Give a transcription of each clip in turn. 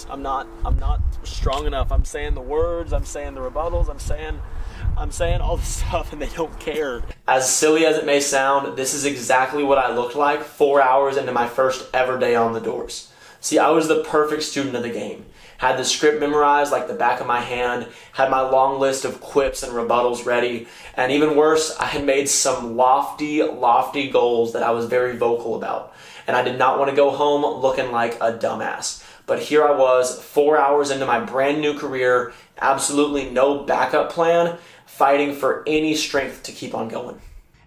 I'm not strong enough. I'm saying the words, I'm saying the rebuttals, I'm saying all the stuff, and they don't care. As silly as it may sound, this is exactly what I looked like 4 hours into my first ever day on the doors. See, I was the perfect student of the game. Had the script memorized like the back of my hand, had my long list of quips and rebuttals ready, and even worse, I had made some lofty goals that I was very vocal about. And I did not want to go home looking like a dumbass. But here I was, 4 hours into my brand new career, absolutely no backup plan, fighting for any strength to keep on going.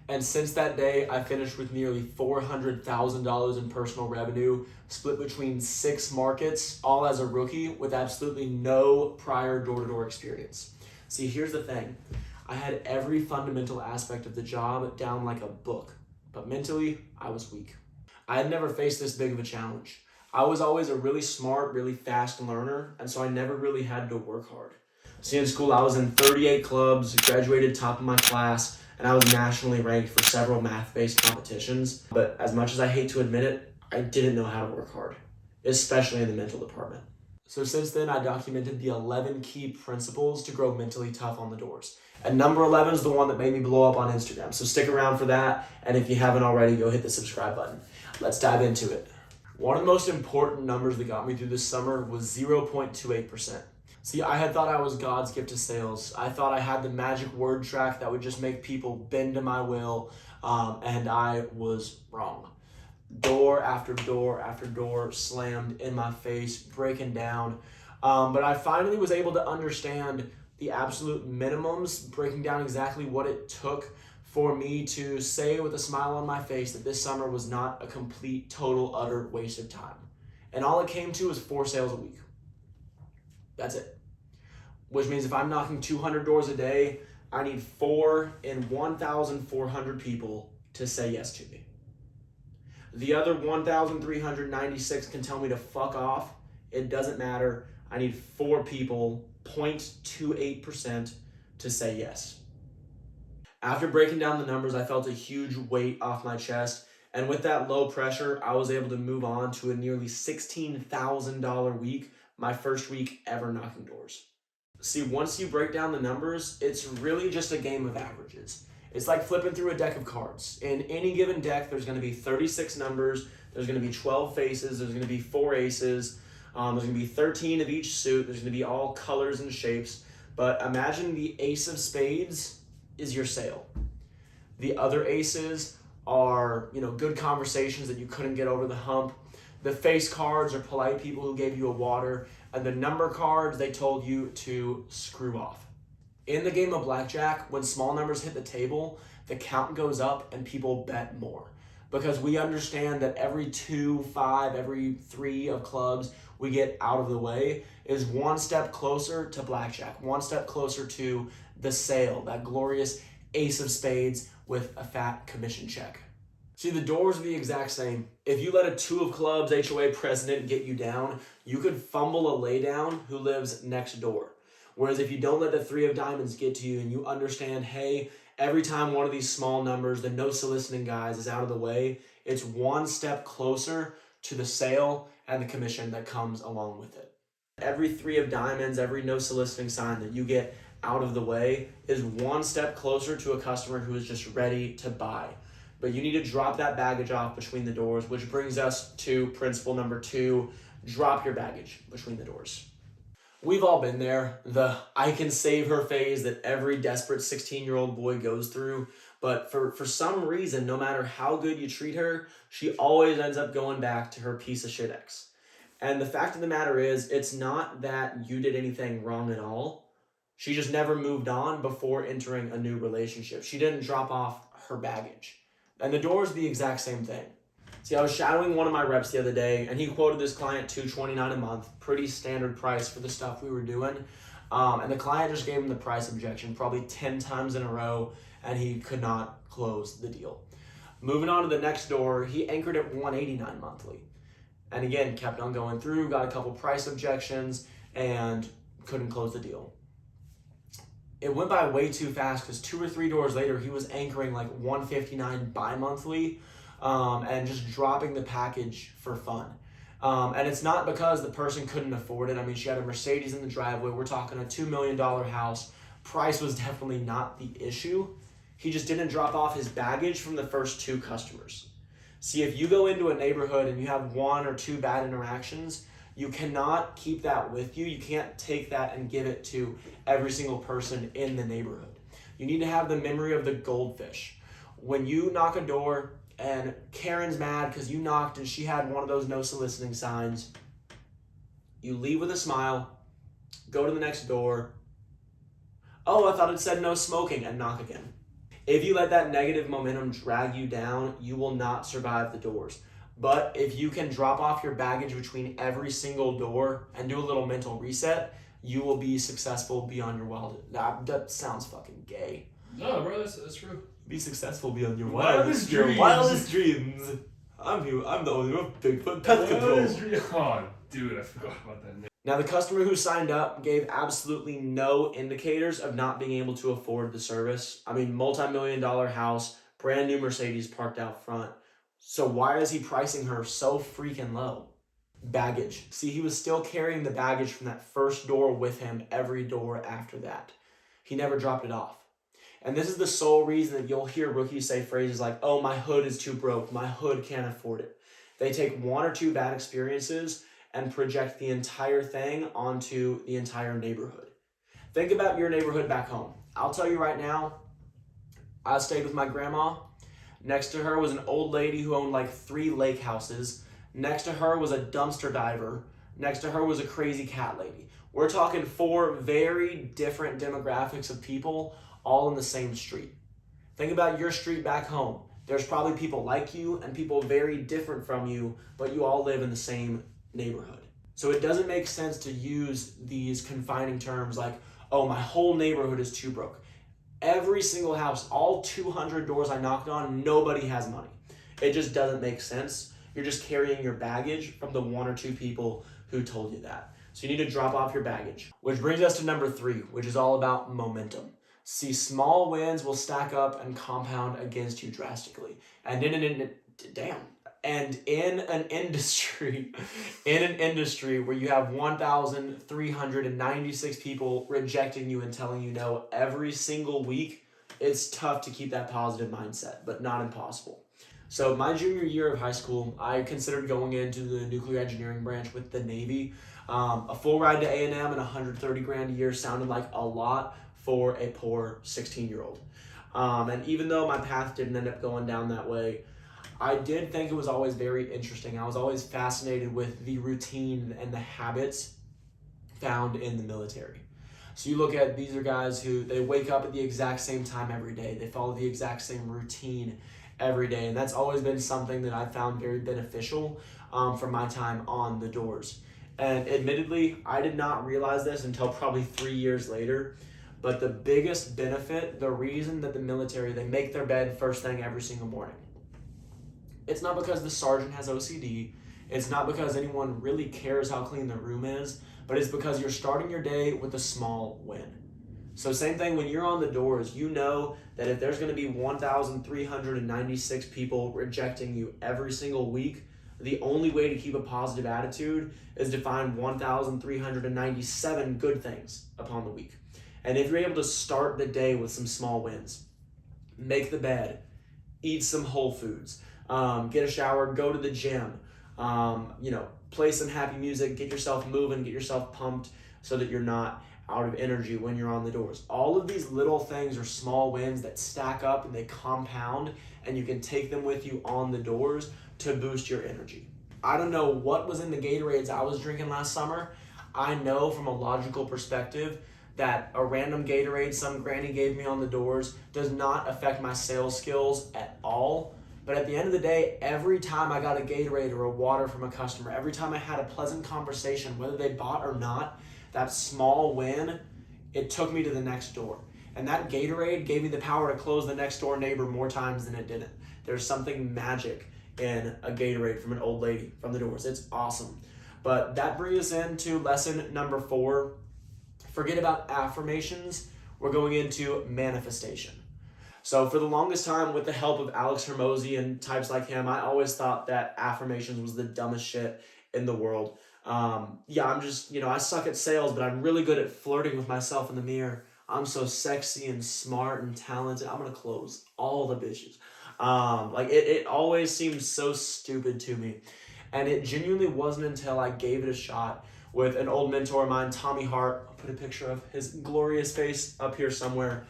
And since that day, I finished with nearly $400,000 in personal revenue, split between 6 markets, all as a rookie with absolutely no prior door-to-door experience. See, here's the thing. I had every fundamental aspect of the job down like a book, but mentally, I was weak. I had never faced this big of a challenge. I was always a really smart, really fast learner, and so I never really had to work hard. See, in school, I was in 38 clubs, graduated top of my class, and I was nationally ranked for several math-based competitions. But as much as I hate to admit it, I didn't know how to work hard, especially in the mental department. So since then, I documented the 11 key principles to grow mentally tough on the doors. And number 11 is the one that made me blow up on Instagram. So stick around for that. And if you haven't already, go hit the subscribe button. Let's dive into it. One of the most important numbers that got me through this summer was 0.28%. See, I had thought I was God's gift to sales. I thought I had the magic word track that would just make people bend to my will, and I was wrong. Door after door after door slammed in my face, breaking down. But I finally was able to understand the absolute minimums, breaking down exactly what it took for me to say with a smile on my face that this summer was not a complete, total, utter waste of time. And all it came to was 4 sales a week. That's it. Which means if I'm knocking 200 doors a day, I need 4 in 1,400 people to say yes to me. The other 1,396 can tell me to fuck off. It doesn't matter. I need 4 people, 0.28%, to say yes. After breaking down the numbers, I felt a huge weight off my chest. And with that low pressure, I was able to move on to a nearly $16,000 week, my first week ever knocking doors. See, once you break down the numbers, it's really just a game of averages. It's like flipping through a deck of cards. In any given deck, there's going to be 36 numbers, there's going to be 12 faces, there's going to be 4 aces, there's going to be 13 of each suit, there's going to be all colors and shapes. But imagine the ace of spades is your sale. The other aces are, good conversations that you couldn't get over the hump. The face cards are polite people who gave you a water. And the number cards, they told you to screw off. In the game of blackjack, when small numbers hit the table, the count goes up and people bet more. Because we understand that every 2, 5, every 3 of clubs we get out of the way is one step closer to blackjack, one step closer to the sale, that glorious ace of spades with a fat commission check. See, the doors are the exact same. If you let a 2 of clubs HOA president get you down, you could fumble a laydown who lives next door. Whereas if you don't let the 3 of diamonds get to you and you understand, hey, every time one of these small numbers, the no soliciting guys, is out of the way, it's one step closer to the sale and the commission that comes along with it. Every 3 of diamonds, every no soliciting sign that you get out of the way is one step closer to a customer who is just ready to buy. But you need to drop that baggage off between the doors, which brings us to principle number 2, drop your baggage between the doors. We've all been there, the I can save her phase that every desperate 16-year-old boy goes through. But for some reason, no matter how good you treat her, she always ends up going back to her piece of shit ex. And the fact of the matter is, it's not that you did anything wrong at all. She just never moved on before entering a new relationship. She didn't drop off her baggage. And the door is the exact same thing. See, I was shadowing one of my reps the other day, and he quoted this client $229 a month, pretty standard price for the stuff we were doing. And the client just gave him the price objection probably 10 times in a row, and he could not close the deal. Moving on to the next door, he anchored at $189 monthly. And again, kept on going through, got a couple price objections, and couldn't close the deal. It went by way too fast because 2 or 3 doors later, he was anchoring like $159 bi-monthly and just dropping the package for fun. And it's not because the person couldn't afford it. I mean, she had a Mercedes in the driveway. We're talking a $2 million house. Price was definitely not the issue. He just didn't drop off his baggage from the first 2 customers. See, if you go into a neighborhood and you have 1 or 2 bad interactions, you cannot keep that with you. You can't take that and give it to every single person in the neighborhood. You need to have the memory of the goldfish. When you knock a door and Karen's mad because you knocked and she had one of those no soliciting signs, you leave with a smile, go to the next door. Oh, I thought it said no smoking, and knock again. If you let that negative momentum drag you down, you will not survive the doors. But if you can drop off your baggage between every single door and do a little mental reset, you will be successful beyond your wildest. That sounds fucking gay. No, bro, that's true. Be successful beyond your Wildest your dreams. wildest dreams. I'm the owner of Bigfoot Pest Control. Oh, dude, I forgot about that name. Now, the customer who signed up gave absolutely no indicators of not being able to afford the service. I mean, multi-million-dollar house, brand new Mercedes parked out front. So why is he pricing her so freaking low? Baggage. See, he was still carrying the baggage from that first door with him every door after that. He never dropped it off. And this is the sole reason that you'll hear rookies say phrases like, oh, my hood is too broke, my hood can't afford it. They take 1 or 2 bad experiences and project the entire thing onto the entire neighborhood. Think about your neighborhood back home. I'll tell you right now, I stayed with my grandma. Next to her was an old lady who owned like 3 lake houses. Next to her was a dumpster diver. Next to her was a crazy cat lady. We're talking 4 very different demographics of people all in the same street. Think about your street back home. There's probably people like you and people very different from you, but you all live in the same neighborhood. So it doesn't make sense to use these confining terms like, oh, my whole neighborhood is too broke. Every single house, all 200 doors I knocked on, nobody has money. It just doesn't make sense. You're just carrying your baggage from the 1 or 2 people who told you that. So you need to drop off your baggage. Which brings us to number 3, which is all about momentum. See, small wins will stack up and compound against you drastically. And in an industry where you have 1,396 people rejecting you and telling you no every single week, it's tough to keep that positive mindset, but not impossible. So my junior year of high school, I considered going into the nuclear engineering branch with the Navy. A full ride to A&M and $130,000 a year sounded like a lot for a poor 16-year-old. And even though my path didn't end up going down that way, I did think it was always very interesting. I was always fascinated with the routine and the habits found in the military. So you look at, these are guys who, they wake up at the exact same time every day. They follow the exact same routine every day. And that's always been something that I found very beneficial from my time on the doors. And admittedly, I did not realize this until probably 3 years later. But the biggest benefit, the reason that the military, they make their bed first thing every single morning. It's not because the sergeant has OCD. It's not because anyone really cares how clean the room is, but it's because you're starting your day with a small win. So same thing when you're on the doors, you know that if there's going to be 1,396 people rejecting you every single week, the only way to keep a positive attitude is to find 1,397 good things upon the week. And if you're able to start the day with some small wins, make the bed, eat some whole foods, get a shower, go to the gym, play some happy music, get yourself moving, get yourself pumped so that you're not out of energy when you're on the doors. All of these little things are small wins that stack up and they compound, and you can take them with you on the doors to boost your energy. I don't know what was in the Gatorades I was drinking last summer. I know from a logical perspective that a random Gatorade some granny gave me on the doors does not affect my sales skills at all. But at the end of the day, every time I got a Gatorade or a water from a customer, every time I had a pleasant conversation, whether they bought or not, that small win, it took me to the next door. And that Gatorade gave me the power to close the next door neighbor more times than it didn't. There's something magic in a Gatorade from an old lady from the doors. It's awesome. But that brings us into lesson number 4. Forget about affirmations. We're going into manifestation. So for the longest time, with the help of Alex Hormozy and types like him, I always thought that affirmations was the dumbest shit in the world. Yeah, I'm just, I suck at sales, but I'm really good at flirting with myself in the mirror. I'm so sexy and smart and talented. I'm gonna close all the bitches. Like it always seems so stupid to me. And it genuinely wasn't until I gave it a shot with an old mentor of mine, Tommy Hart. I'll put a picture of his glorious face up here somewhere.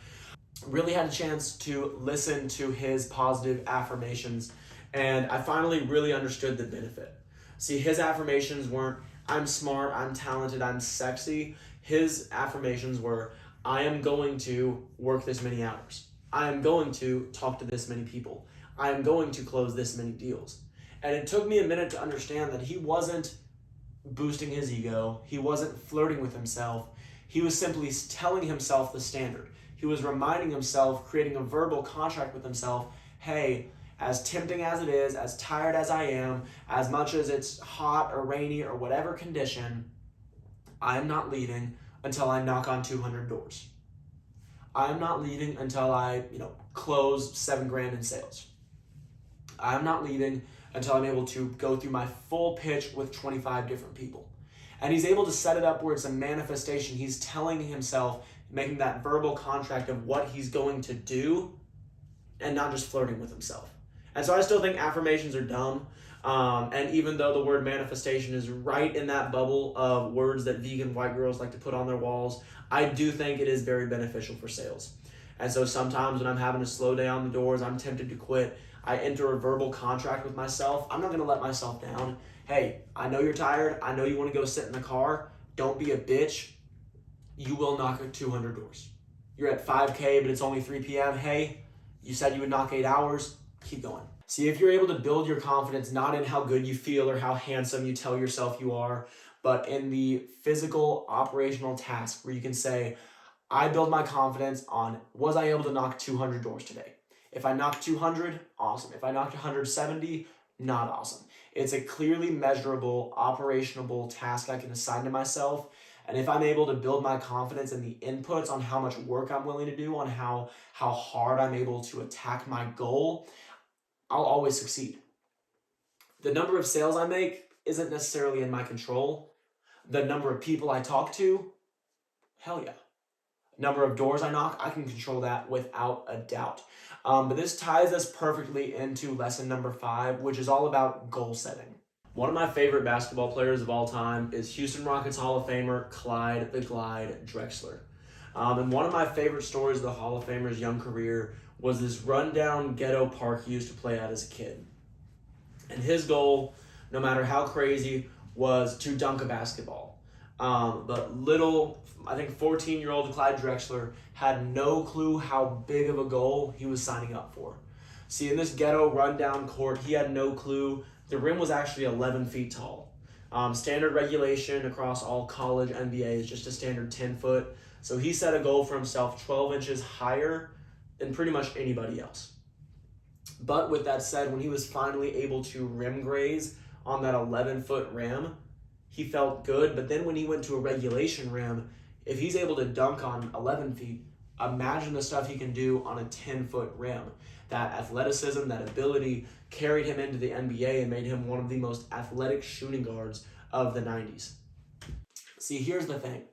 Really had a chance to listen to his positive affirmations, and I finally really understood the benefit. See, his affirmations weren't, I'm smart, I'm talented, I'm sexy. His affirmations were, I am going to work this many hours. I am going to talk to this many people. I am going to close this many deals. And it took me a minute to understand that he wasn't boosting his ego. He wasn't flirting with himself. He was simply telling himself the standard. He was reminding himself, creating a verbal contract with himself, hey, as tempting as it is, as tired as I am, as much as it's hot or rainy or whatever condition, I am not leaving until I knock on 200 doors. I am not leaving until I, close $7,000 in sales. I am not leaving until I'm able to go through my full pitch with 25 different people. And he's able to set it up where it's a manifestation. He's telling himself, making that verbal contract of what he's going to do and not just flirting with himself. And so I still think affirmations are dumb. And even though the word manifestation is right in that bubble of words that vegan white girls like to put on their walls, I do think it is very beneficial for sales. And so sometimes when I'm having a slow day on the doors, I'm tempted to quit, I enter a verbal contract with myself. I'm not going to let myself down. Hey, I know you're tired. I know you want to go sit in the car. Don't be a bitch. You will knock 200 doors. You're at 5K, but it's only 3 p.m. Hey, you said you would knock 8 hours. Keep going. See, if you're able to build your confidence not in how good you feel or how handsome you tell yourself you are, but in the physical operational task where you can say, I build my confidence on, was I able to knock 200 doors today? If I knocked 200, awesome. If I knocked 170, not awesome. It's a clearly measurable, operationable task I can assign to myself. And if I'm able to build my confidence in the inputs on how much work I'm willing to do, on how hard I'm able to attack my goal, I'll always succeed. The number of sales I make isn't necessarily in my control. The number of people I talk to, hell yeah. Number of doors I knock, I can control that without a doubt. But this ties us perfectly into lesson number 5, which is all about goal setting. One of my favorite basketball players of all time is Houston Rockets Hall of Famer Clyde the Glide Drexler. And one of my favorite stories of the Hall of Famer's young career was this rundown ghetto park he used to play at as a kid. And his goal, no matter how crazy, was to dunk a basketball. But little, I think 14-year-old Clyde Drexler had no clue how big of a goal he was signing up for. See, in this ghetto rundown court, he had no clue. The rim was actually 11 feet tall. Standard regulation across all college NBA is just a standard 10 foot. So he set a goal for himself 12 inches higher than pretty much anybody else. But with that said, when he was finally able to rim graze on that 11-foot rim, he felt good. But then when he went to a regulation rim, if he's able to dunk on 11 feet, imagine the stuff he can do on a 10-foot rim. That athleticism, that ability carried him into the NBA and made him one of the most athletic shooting guards of the 90s. See, here's the thing.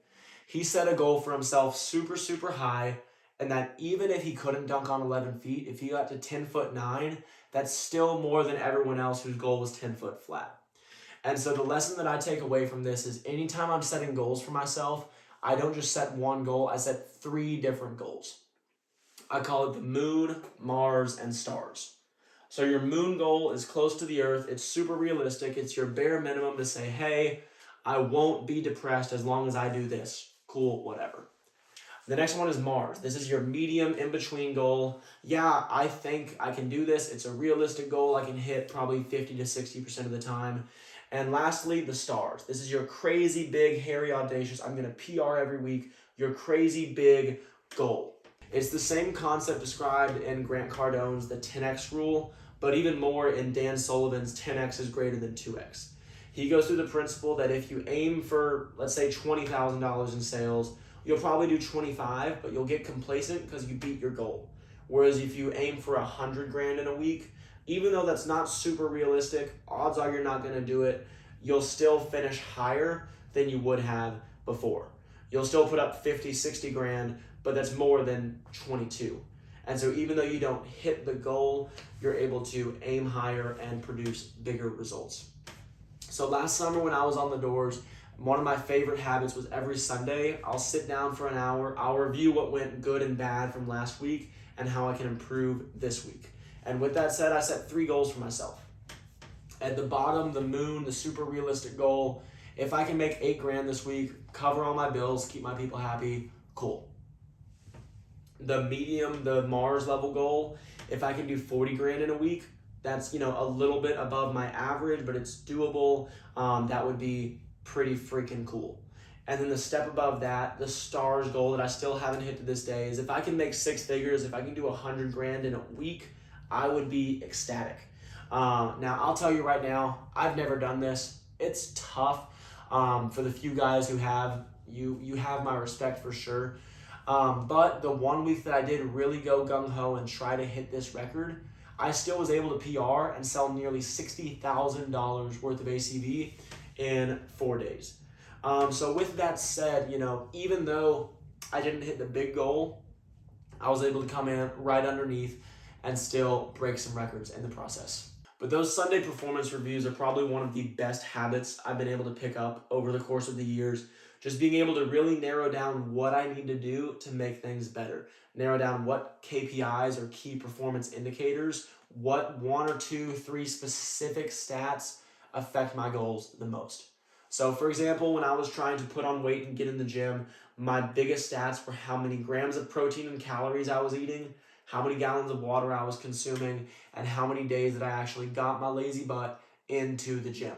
He set a goal for himself super, super high, and that even if he couldn't dunk on 11 feet, if he got to 10'9", that's still more than everyone else whose goal was 10 foot flat. And so the lesson that I take away from this is anytime I'm setting goals for myself, I don't just set one goal, I set 3 different goals. I call it the moon, Mars, and stars. So your moon goal is close to the earth. It's super realistic. It's your bare minimum to say, hey, I won't be depressed as long as I do this. Cool, whatever. The next one is Mars. This is your medium in-between goal. Yeah, I think I can do this. It's a realistic goal I can hit probably 50 to 60% of the time. And lastly, the stars. This is your crazy big, hairy, audacious, I'm going to PR every week, your crazy big goal. It's the same concept described in Grant Cardone's The 10X Rule, but even more in Dan Sullivan's 10X is greater than 2X. He goes through the principle that if you aim for, let's say, $20,000 in sales, you'll probably do 25, but you'll get complacent because you beat your goal. Whereas if you aim for $100,000 in a week, even though that's not super realistic, odds are you're not going to do it. you'll still finish higher than you would have before. You'll still put up 50, 60 grand, but that's more than 22. And so even though you don't hit the goal, you're able to aim higher and produce bigger results. So last summer when I was on the doors, one of my favorite habits was every Sunday, I'll sit down for an hour, I'll review what went good and bad from last week and how I can improve this week. And with that said, I set 3 goals for myself. At the bottom, the moon, the super realistic goal, if I can make 8 grand this week, cover all my bills, keep my people happy, cool. The medium, the Mars level goal, if I can do 40 grand in a week, that's, a little bit above my average, but it's doable. That would be pretty freaking cool. And then the step above that, the stars goal that I still haven't hit to this day, is if I can make 6 figures, if I can do 100 grand in a week, I would be ecstatic. Now, I'll tell you right now, I've never done this. It's tough. For the few guys who have, you have my respect for sure. But the 1 week that I did really go gung-ho and try to hit this record, I still was able to PR and sell nearly $60,000 worth of ACV in 4 days. So with that said, even though I didn't hit the big goal, I was able to come in right underneath and still break some records in the process. But those Sunday performance reviews are probably one of the best habits I've been able to pick up over the course of the years. Just being able to really narrow down what I need to do to make things better. Narrow down what KPIs or key performance indicators, what 1 or 2, 3 specific stats affect my goals the most. So for example, when I was trying to put on weight and get in the gym, my biggest stats were how many grams of protein and calories I was eating, how many gallons of water I was consuming, and how many days that I actually got my lazy butt into the gym.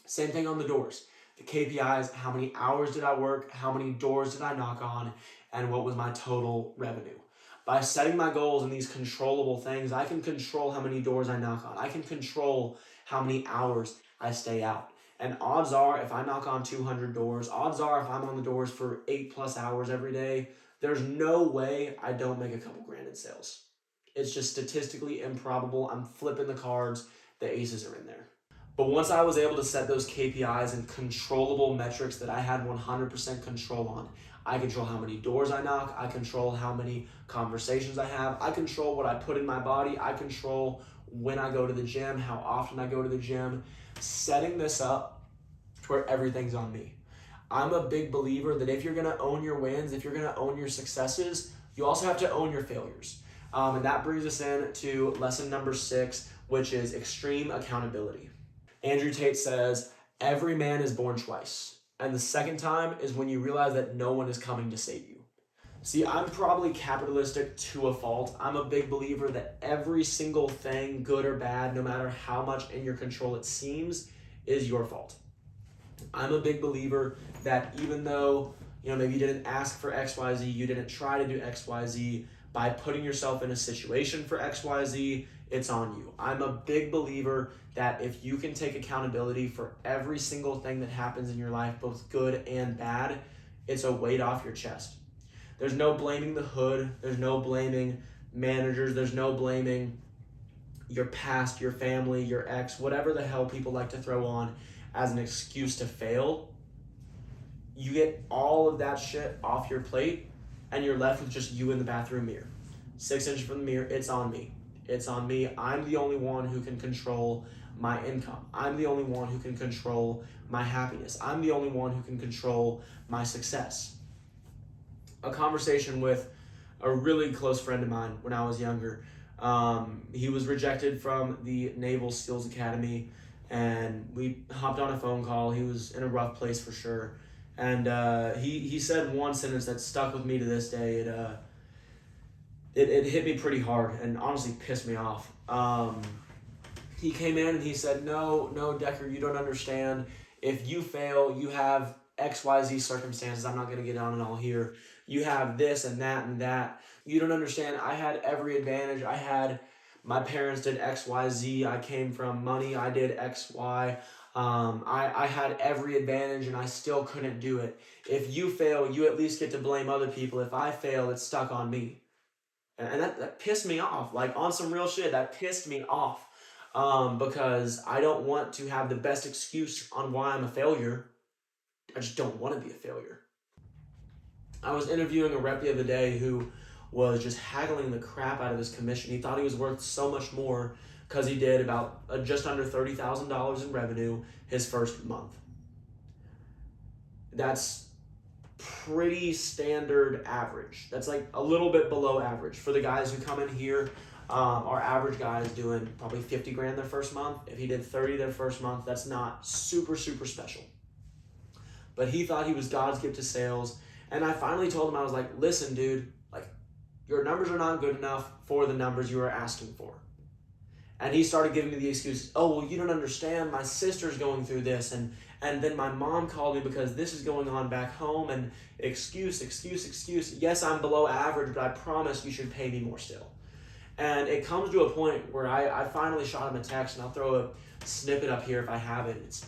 Same thing on the doors. The KPIs, how many hours did I work, how many doors did I knock on, and what was my total revenue. By setting my goals in these controllable things, I can control how many doors I knock on. I can control how many hours I stay out. And odds are, if I knock on 200 doors, odds are if I'm on the doors for 8+ hours every day, there's no way I don't make a couple grand in sales. It's just statistically improbable. I'm flipping the cards. The aces are in there. But once I was able to set those KPIs and controllable metrics that I had 100% control on, I control how many doors I knock. I control how many conversations I have. I control what I put in my body. I control when I go to the gym, how often I go to the gym. Setting this up to where everything's on me. I'm a big believer that if you're going to own your wins, if you're going to own your successes, you also have to own your failures. And that brings us in to lesson number 6, which is extreme accountability. Andrew Tate says, every man is born twice. And the second time is when you realize that no one is coming to save you. See, I'm probably capitalistic to a fault. I'm a big believer that every single thing, good or bad, no matter how much in your control it seems, is your fault. I'm a big believer that even though, maybe you didn't ask for XYZ, you didn't try to do XYZ, by putting yourself in a situation for XYZ, it's on you. I'm a big believer that if you can take accountability for every single thing that happens in your life, both good and bad, it's a weight off your chest. There's no blaming the hood. There's no blaming managers. There's no blaming your past, your family, your ex, whatever the hell people like to throw on as an excuse to fail. You get all of that shit off your plate and you're left with just you in the bathroom mirror. 6 inches from the mirror, it's on me. It's on me. I'm the only one who can control my income. I'm the only one who can control my happiness. I'm the only one who can control my success. A conversation with a really close friend of mine when I was younger. He was rejected from the Naval SEALs Academy, and we hopped on a phone call. He was in a rough place for sure. And he said one sentence that stuck with me to this day. It hit me pretty hard and honestly pissed me off. He came in and he said, no, Decker, you don't understand. If you fail, you have XYZ circumstances. I'm not going to get on it all here. You have this and that and that. You don't understand. I had every advantage. My parents did XYZ. I came from money. I did XY. I had every advantage and I still couldn't do it. If you fail, you at least get to blame other people. If I fail, it's stuck on me. And that pissed me off. Like, on some real shit, that pissed me off. because I don't want to have the best excuse on why I'm a failure. I just don't want to be a failure. I was interviewing a rep the other day who was just haggling the crap out of his commission. He thought he was worth so much more because he did about just under $30,000 in revenue his first month. That's pretty standard average. That's like a little bit below average. For the guys who come in here, our average guy is doing probably 50 grand their first month. If he did 30 their first month, that's not super, super special. But he thought he was God's gift to sales. And I finally told him, I was like, listen, dude, like, your numbers are not good enough for the numbers you are asking for. And he started giving me the excuse, oh, well, you don't understand. My sister's going through this. And then my mom called me because this is going on back home. And excuse. Yes, I'm below average, but I promise you should pay me more still. And it comes to a point where I finally shot him a text, and I'll throw a snippet up here if I have it.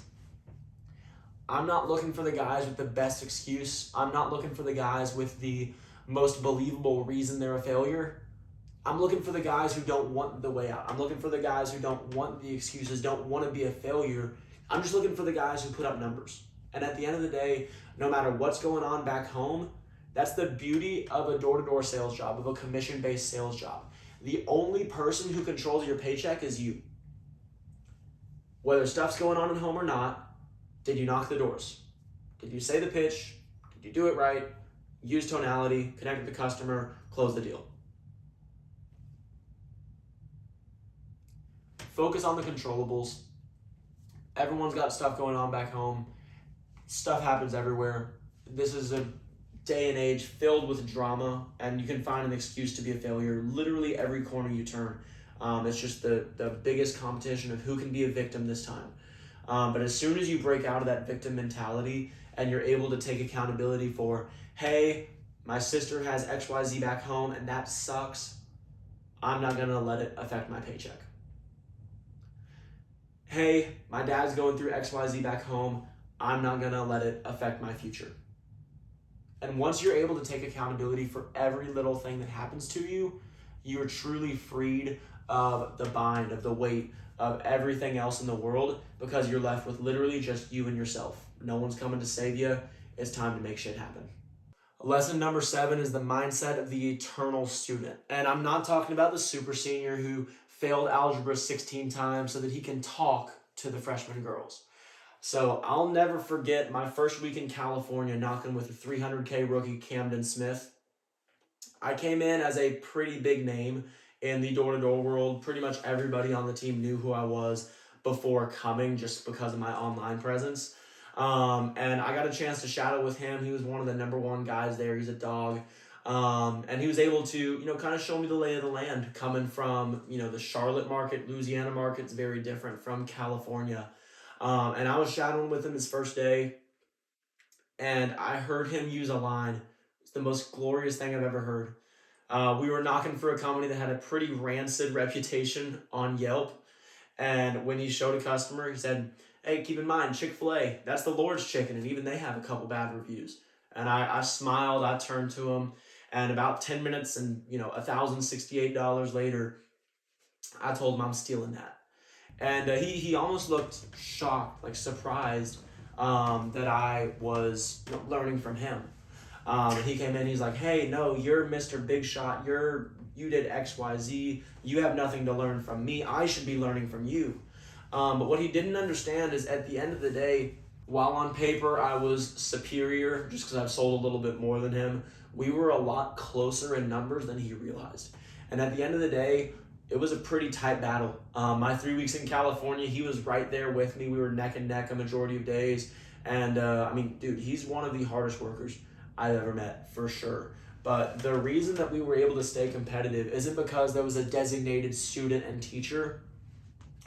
I'm not looking for the guys with the best excuse. I'm not looking for the guys with the most believable reason they're a failure. I'm looking for the guys who don't want the way out. I'm looking for the guys who don't want the excuses, don't want to be a failure. I'm just looking for the guys who put up numbers. And at the end of the day, no matter what's going on back home, that's the beauty of a door-to-door sales job, of a commission-based sales job. The only person who controls your paycheck is you. Whether stuff's going on at home or not, did you knock the doors? Did you say the pitch? Did you do it right? Use tonality, connect with the customer, close the deal. Focus on the controllables. Everyone's got stuff going on back home. Stuff happens everywhere. This is a day and age filled with drama, and you can find an excuse to be a failure literally every corner you turn. It's just the biggest competition of who can be a victim this time. But as soon as you break out of that victim mentality and you're able to take accountability for, hey, my sister has XYZ back home and that sucks, I'm not going to let it affect my paycheck. Hey, my dad's going through XYZ back home, I'm not going to let it affect my future. And once you're able to take accountability for every little thing that happens to you, you're truly freed of the bind, of the weight of everything else in the world, because you're left with literally just you and yourself. No one's coming to save you. It's time to make shit happen. Lesson number 7 is the mindset of the eternal student. And I'm not talking about the super senior who failed algebra 16 times so that he can talk to the freshman girls. So I'll never forget my first week in California knocking with a 300K rookie, Camden Smith. I came in as a pretty big name in the door-to-door world. Pretty much everybody on the team knew who I was before coming, just because of my online presence. And I got a chance to shadow with him. He was one of the number one guys there. He's a dog. And he was able to, kind of show me the lay of the land, coming from, the Charlotte market. Louisiana market's very different from California. And I was shadowing with him his first day, and I heard him use a line. It's the most glorious thing I've ever heard. We were knocking for a company that had a pretty rancid reputation on Yelp. And when he showed a customer, he said, hey, keep in mind, Chick-fil-A, that's the Lord's chicken. And even they have a couple bad reviews. And I smiled, I turned to him. And about 10 minutes and, $1,068 later, I told him I'm stealing that. And he almost looked shocked, like surprised that I was learning from him. He came in, he's like, hey, no, you're Mr. Big Shot. You did XYZ. You have nothing to learn from me. I should be learning from you. But what he didn't understand is at the end of the day, while on paper I was superior just because I've sold a little bit more than him, we were a lot closer in numbers than he realized. And at the end of the day, it was a pretty tight battle. My 3 weeks in California, he was right there with me. We were neck and neck a majority of days. And dude, he's one of the hardest workers I've ever met, for sure. But the reason that we were able to stay competitive isn't because there was a designated student and teacher.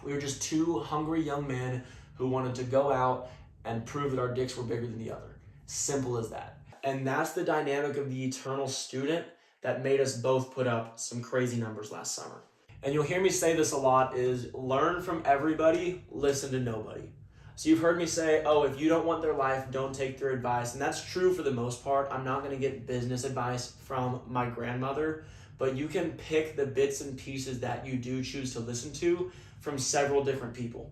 We were just two hungry young men who wanted to go out and prove that our dicks were bigger than the other. Simple as that. And that's the dynamic of the eternal student that made us both put up some crazy numbers last summer. And you'll hear me say this a lot, is learn from everybody, listen to nobody. So you've heard me say, oh, if you don't want their life, don't take their advice. And that's true for the most part. I'm not going to get business advice from my grandmother, but you can pick the bits and pieces that you do choose to listen to from several different people.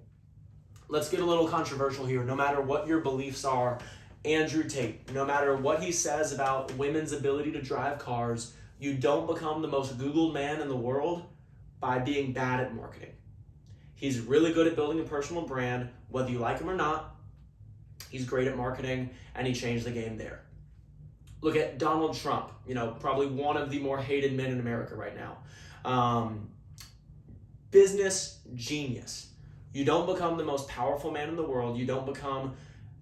Let's get a little controversial here. No matter what your beliefs are, Andrew Tate, no matter what he says about women's ability to drive cars, you don't become the most Googled man in the world by being bad at marketing. He's really good at building a personal brand, whether you like him or not. He's great at marketing, and he changed the game there. Look at Donald Trump, probably one of the more hated men in America right now. Business genius. You don't become the most powerful man in the world. You don't become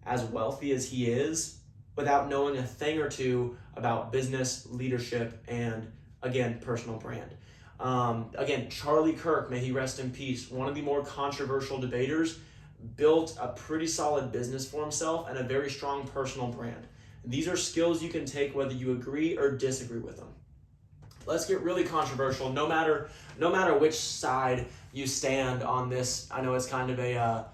as wealthy as he is without knowing a thing or two about business, leadership, and, again, personal brand. Again, Charlie Kirk, may he rest in peace, one of the more controversial debaters, built a pretty solid business for himself and a very strong personal brand. These are skills you can take whether you agree or disagree with them. Let's get really controversial. No matter which side you stand on this, I know it's kind of a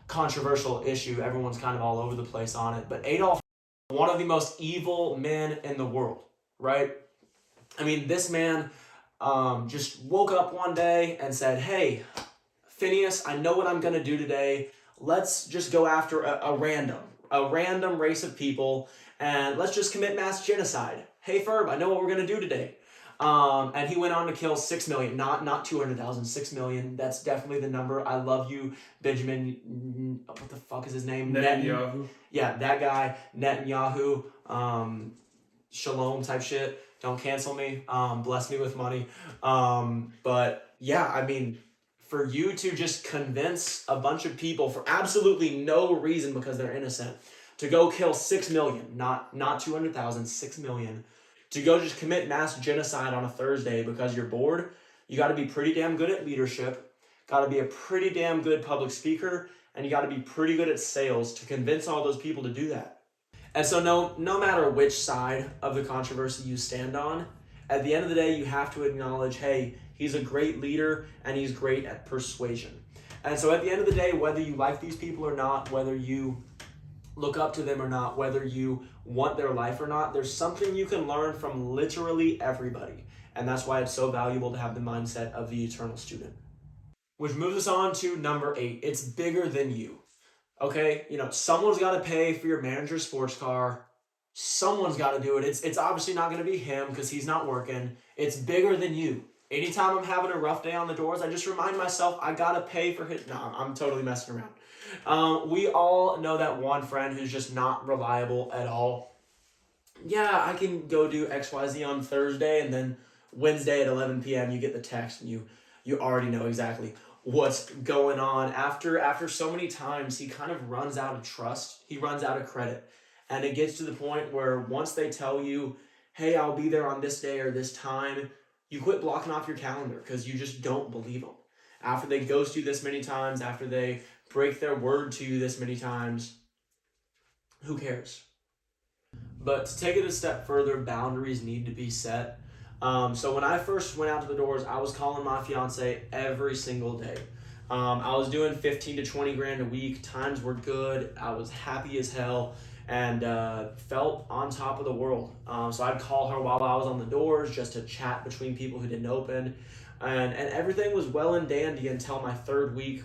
controversial issue. Everyone's kind of all over the place on it. But Adolf, one of the most evil men in the world, right? I mean, this man just woke up one day and said, "Hey, Phineas, I know what I'm going to do today. Let's just go after a random race of people, and let's just commit mass genocide. Hey, Ferb, I know what we're going to do today." And he went on to kill 6 million, not 200,000, 6 million. That's definitely the number. I love you, Benjamin. What the fuck is his name? Netanyahu. Yeah, that guy, Netanyahu. Shalom type shit. Don't cancel me. Bless me with money. But yeah, I mean, for you to just convince a bunch of people for absolutely no reason because they're innocent to go kill 6 million, not 200,000, 6 million, to go just commit mass genocide on a Thursday because you're bored, you got to be pretty damn good at leadership, got to be a pretty damn good public speaker, and you got to be pretty good at sales to convince all those people to do that. And so no matter which side of the controversy you stand on, at the end of the day, you have to acknowledge, hey, he's a great leader and he's great at persuasion. And so at the end of the day, whether you like these people or not, whether you look up to them or not, whether you want their life or not, there's something you can learn from literally everybody. And that's why it's so valuable to have the mindset of the eternal student. Which moves us on to number 8. It's bigger than you. Okay, someone's got to pay for your manager's sports car. Someone's got to do it. It's obviously not going to be him because he's not working. It's bigger than you. Anytime I'm having a rough day on the doors, I just remind myself I got to pay for his... No, I'm totally messing around. We all know that one friend who's just not reliable at all. Yeah, I can go do XYZ on Thursday, and then Wednesday at 11 p.m. you get the text, and you already know exactly what's going on. After so many times, he kind of runs out of trust. He runs out of credit. And it gets to the point where once they tell you, hey, I'll be there on this day or this time, you quit blocking off your calendar because you just don't believe them. After they ghost you this many times, after they break their word to you this many times, who cares? But to take it a step further, boundaries need to be set. So when I first went out to the doors, I was calling my fiance every single day. I was doing 15 to 20 grand a week. Times were good. I was happy as hell and felt on top of the world. So I'd call her while I was on the doors just to chat between people who didn't open. And everything was well and dandy until my third week.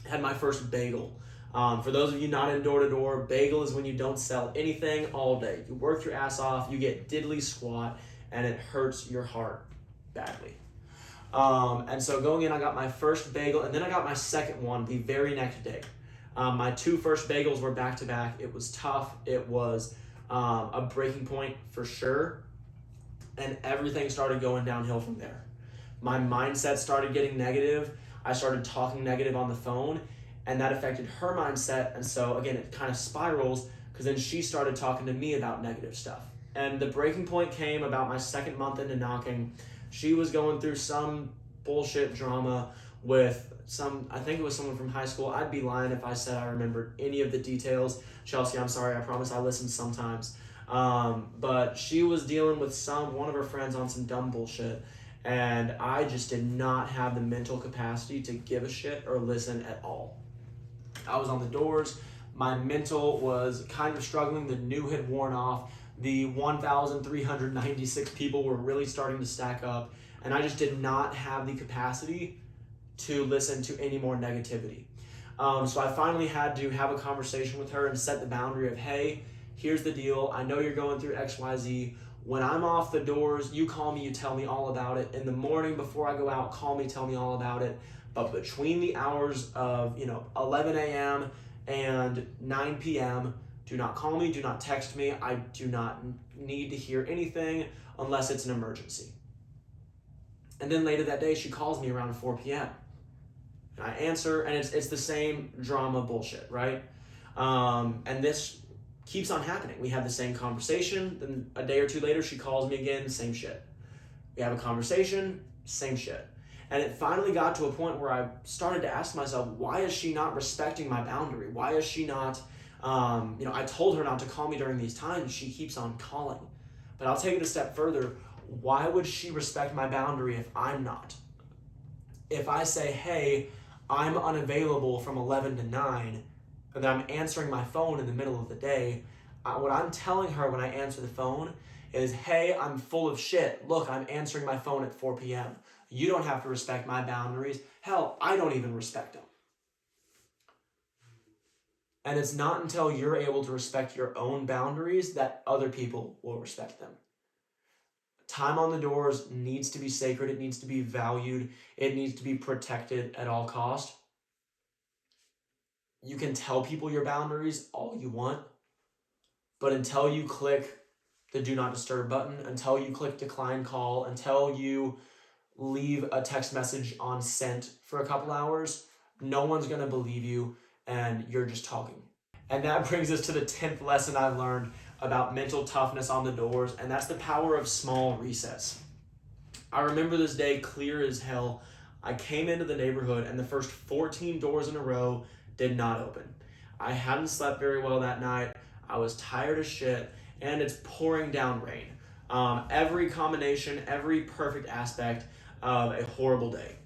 Had my first bagel. For those of you not in door-to-door, bagel is when you don't sell anything all day. You work your ass off, you get diddly squat, and it hurts your heart badly. And so going in, I got my first bagel, and then I got my second one the very next day. My 2 first bagels were back-to-back. It was tough. It was a breaking point for sure, and everything started going downhill from there. My mindset started getting negative. I started talking negative on the phone, and that affected her mindset. And so again, it kind of spirals because then she started talking to me about negative stuff. And the breaking point came about my second month into knocking. She was going through some bullshit drama with I think it was someone from high school. I'd be lying if I said I remembered any of the details. Chelsea, I'm sorry, I promise I listen sometimes. But she was dealing with one of her friends on some dumb bullshit. And I just did not have the mental capacity to give a shit or listen at all. I was on the doors. My mental was kind of struggling. The new had worn off. The 1,396 people were really starting to stack up, and I just did not have the capacity to listen to any more negativity. So I finally had to have a conversation with her and set the boundary of, hey, here's the deal. I know you're going through XYZ. When I'm off the doors, you call me, you tell me all about it. In the morning before I go out, call me, tell me all about it. But between the hours of 11 a.m. and 9 p.m., do not call me, do not text me. I do not need to hear anything unless it's an emergency. And then later that day, she calls me around 4 p.m. And I answer, and it's the same drama bullshit, right? And this keeps on happening. We have the same conversation, then a day or two later, she calls me again, same shit. We have a conversation, same shit. And it finally got to a point where I started to ask myself, why is she not respecting my boundary? Why is she not, I told her not to call me during these times, she keeps on calling. But I'll take it a step further. Why would she respect my boundary if I'm not? If I say, hey, I'm unavailable from 11 to 9, and then I'm answering my phone in the middle of the day, what I'm telling her when I answer the phone is, hey, I'm full of shit. Look, I'm answering my phone at 4 p.m. You don't have to respect my boundaries. Hell, I don't even respect them. And it's not until you're able to respect your own boundaries that other people will respect them. Time on the doors needs to be sacred. It needs to be valued. It needs to be protected at all costs. You can tell people your boundaries all you want, but until you click the do not disturb button, until you click decline call, until you leave a text message on sent for a couple hours, no one's going to believe you, and you're just talking. And that brings us to the 10th lesson I've learned about mental toughness on the doors, and that's the power of small resets. I remember this day clear as hell. I came into the neighborhood, and the first 14 doors in a row did not open. I hadn't slept very well that night. I was tired as shit, and it's pouring down rain. Every combination, every perfect aspect of a horrible day.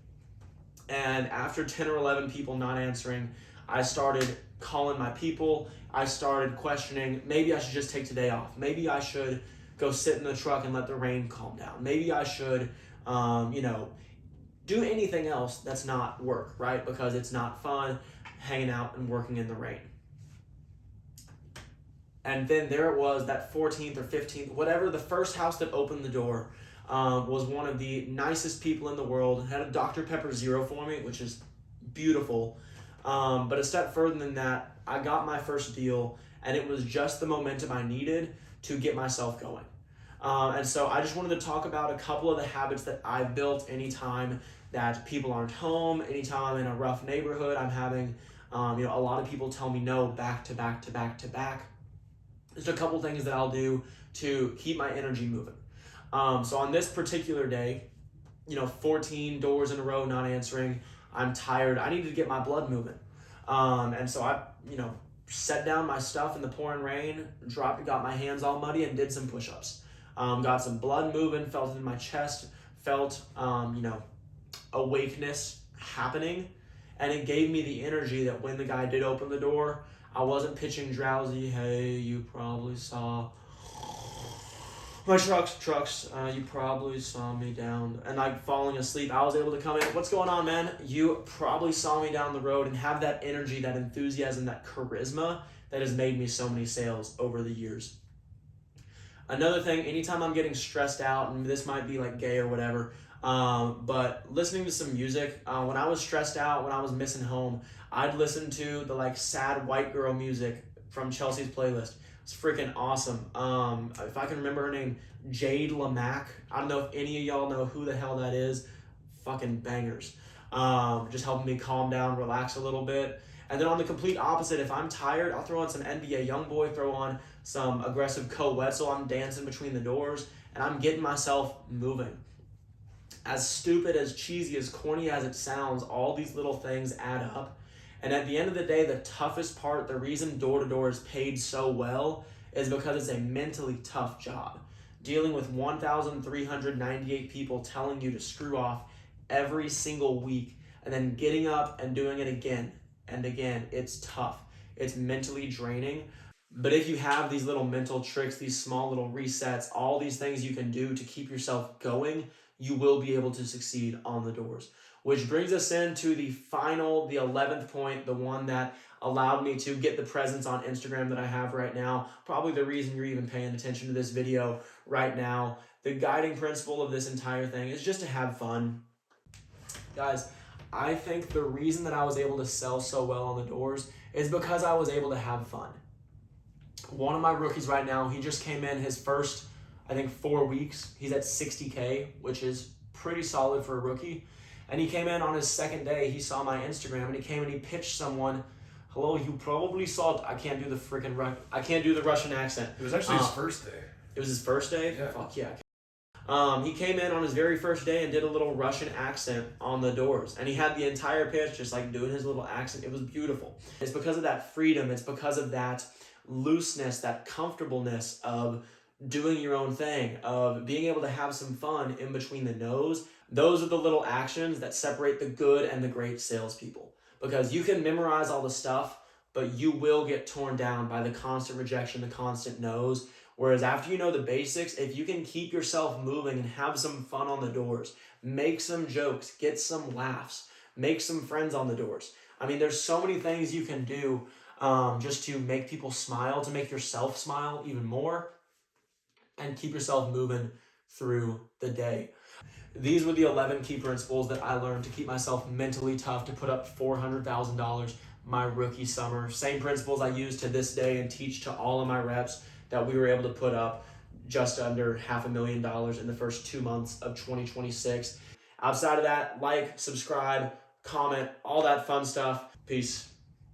And after 10 or 11 people not answering, I started calling my people. I started questioning, maybe I should just take today off. Maybe I should go sit in the truck and let the rain calm down. Maybe I should, do anything else that's not work, right? Because it's not fun hanging out and working in the rain. And then there it was, that 14th or 15th, whatever, the first house that opened the door was one of the nicest people in the world. Had a Dr. Pepper Zero for me, which is beautiful. But a step further than that, I got my first deal, and it was just the momentum I needed to get myself going. And so I just wanted to talk about a couple of the habits that I've built anytime that people aren't home, anytime in a rough neighborhood I'm having, a lot of people tell me no back to back to back to back. Just a couple things that I'll do to keep my energy moving. So on this particular day, 14 doors in a row not answering, I'm tired, I needed to get my blood moving. And so I, set down my stuff in the pouring rain, got my hands all muddy and did some push-ups. Got some blood moving, felt it in my chest, felt, awakeness happening. And it gave me the energy that when the guy did open the door, I wasn't pitching drowsy, hey, you probably saw my trucks, you probably saw me down, and like falling asleep. I was able to come in, what's going on, man? You probably saw me down the road, and have that energy, that enthusiasm, that charisma that has made me so many sales over the years. Another thing, anytime I'm getting stressed out, and this might be like gay or whatever, but listening to some music, when I was stressed out, when I was missing home, I'd listen to the like sad white girl music from Chelsea's playlist. It's freaking awesome. If I can remember her name, Jade LaMac. I don't know if any of y'all know who the hell that is. Fucking bangers. Just helping me calm down, relax a little bit. And then on the complete opposite, if I'm tired, I'll throw on some NBA Youngboy, throw on some aggressive Koe Wetzel. I'm dancing between the doors, and I'm getting myself moving. As stupid, as cheesy, as corny as it sounds, all these little things add up. And at the end of the day, the toughest part, the reason door-to-door is paid so well is because it's a mentally tough job. Dealing with 1,398 people telling you to screw off every single week and then getting up and doing it again and again, it's tough. It's mentally draining. But if you have these little mental tricks, these small little resets, all these things you can do to keep yourself going, you will be able to succeed on the doors. Which brings us into the 11th point, the one that allowed me to get the presence on Instagram that I have right now. Probably the reason you're even paying attention to this video right now. The guiding principle of this entire thing is just to have fun. Guys, I think the reason that I was able to sell so well on the doors is because I was able to have fun. One of my rookies right now, he just came in his first, I think, 4 weeks. He's at 60K, which is pretty solid for a rookie. And he came in on his second day. He saw my Instagram and he came and he pitched someone. Hello, you probably saw. I can't do the Russian accent. It was actually his first day. It was his first day? Yeah. Fuck yeah. He came in on his very first day and did a little Russian accent on the doors. And he had the entire pitch just like doing his little accent. It was beautiful. It's because of that freedom. It's because of that looseness, that comfortableness of doing your own thing, of being able to have some fun in between the no's. Those are the little actions that separate the good and the great salespeople. Because you can memorize all the stuff, but you will get torn down by the constant rejection, the constant no's. Whereas after you know the basics, if you can keep yourself moving and have some fun on the doors, make some jokes, get some laughs, make some friends on the doors. I mean, there's so many things you can do just to make people smile, to make yourself smile even more, and keep yourself moving through the day. These were the 11 key principles that I learned to keep myself mentally tough to put up $400,000 my rookie summer. Same principles I use to this day and teach to all of my reps that we were able to put up just under $500,000 in the first 2 months of 2026. Outside of that, like, subscribe, comment, all that fun stuff. Peace.